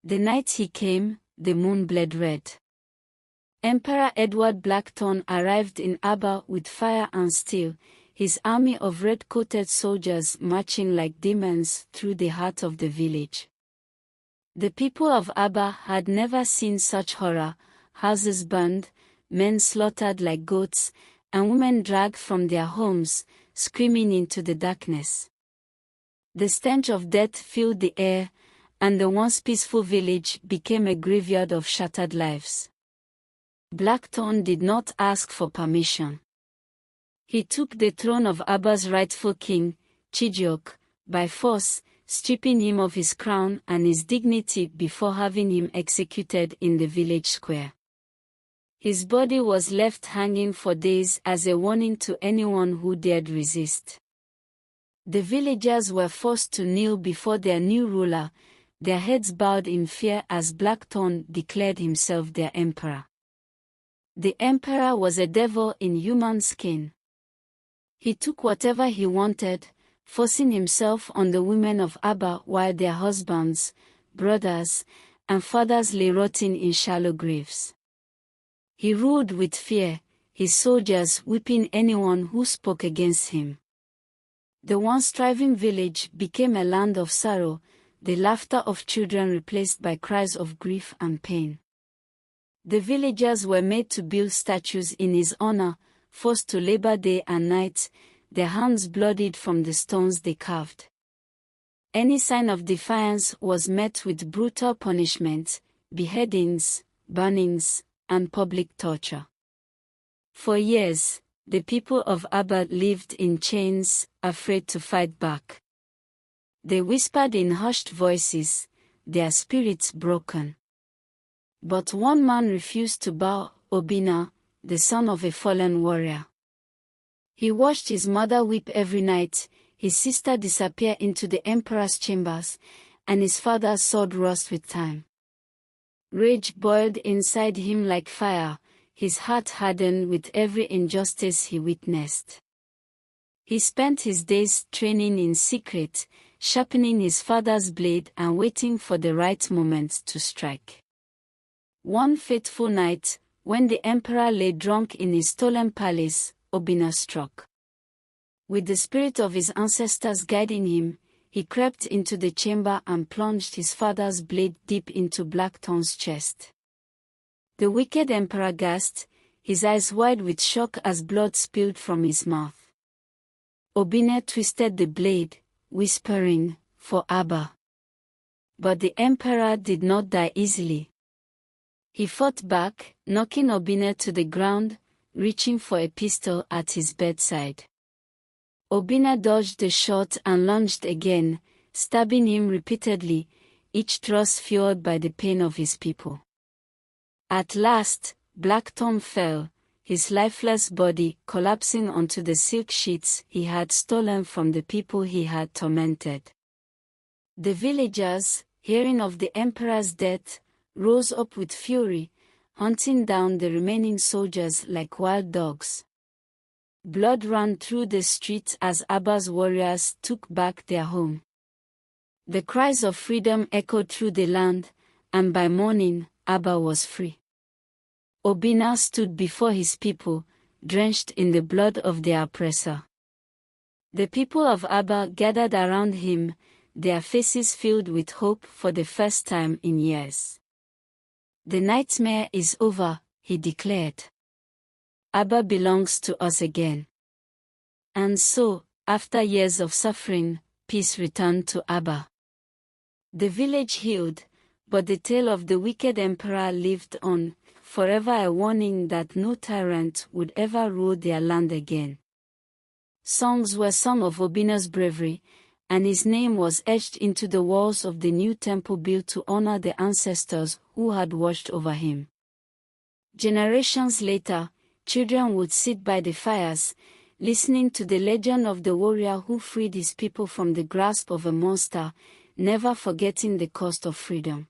The night he came, the moon bled red. Emperor Edward Blackthorn arrived in ABBA with fire and steel, his army of red-coated soldiers marching like demons through the heart of the village. The people of ABBA had never seen such horror: houses burned, men slaughtered like goats, and women dragged from their homes, screaming into the darkness. The stench of death filled the air, and the once peaceful village became a graveyard of shattered lives. Blackthorn did not ask for permission. He took the throne of ABBA's rightful king, Chijioke, by force, stripping him of his crown and his dignity before having him executed in the village square. His body was left hanging for days as a warning to anyone who dared resist. The villagers were forced to kneel before their new ruler, their heads bowed in fear as Blackthorn declared himself their emperor. The emperor was a devil in human skin. He took whatever he wanted, forcing himself on the women of ABBA while their husbands, brothers, and fathers lay rotting in shallow graves. He ruled with fear, his soldiers whipping anyone who spoke against him. The once thriving village became a land of sorrow, the laughter of children replaced by cries of grief and pain. The villagers were made to build statues in his honor, forced to labor day and night, their hands bloodied from the stones they carved. Any sign of defiance was met with brutal punishment, beheadings, burnings, and public torture. For years, the people of ABBA lived in chains, afraid to fight back. They whispered in hushed voices, their spirits broken. But one man refused to bow, Obinna, the son of a fallen warrior. He watched his mother weep every night, his sister disappear into the emperor's chambers, and his father's sword rust with time. Rage boiled inside him like fire, his heart hardened with every injustice he witnessed. He spent his days training in secret, sharpening his father's blade and waiting for the right moment to strike. One fateful night, when the emperor lay drunk in his stolen palace, Obinna struck. With the spirit of his ancestors guiding him, he crept into the chamber and plunged his father's blade deep into Blackthorn's chest. The wicked emperor gasped, his eyes wide with shock as blood spilled from his mouth. Obinna twisted the blade, whispering, "For ABBA." But the emperor did not die easily. He fought back, knocking Obinna to the ground, reaching for a pistol at his bedside. Obinna dodged the shot and lunged again, stabbing him repeatedly, each thrust fueled by the pain of his people. At last, Blackthorn fell, his lifeless body collapsing onto the silk sheets he had stolen from the people he had tormented. The villagers, hearing of the emperor's death, rose up with fury, hunting down the remaining soldiers like wild dogs. Blood ran through the streets as ABBA's warriors took back their home. The cries of freedom echoed through the land, and by morning, ABBA was free. Obinna stood before his people, drenched in the blood of their oppressor. The people of ABBA gathered around him, their faces filled with hope for the first time in years. "The nightmare is over," he declared. "ABBA belongs to us again." And so, after years of suffering, peace returned to ABBA. The village healed, but the tale of the wicked emperor lived on, forever a warning that no tyrant would ever rule their land again. Songs were sung of Obinna's bravery, and his name was etched into the walls of the new temple built to honor the ancestors who had watched over him. Generations later, children would sit by the fires, listening to the legend of the warrior who freed his people from the grasp of a monster, never forgetting the cost of freedom.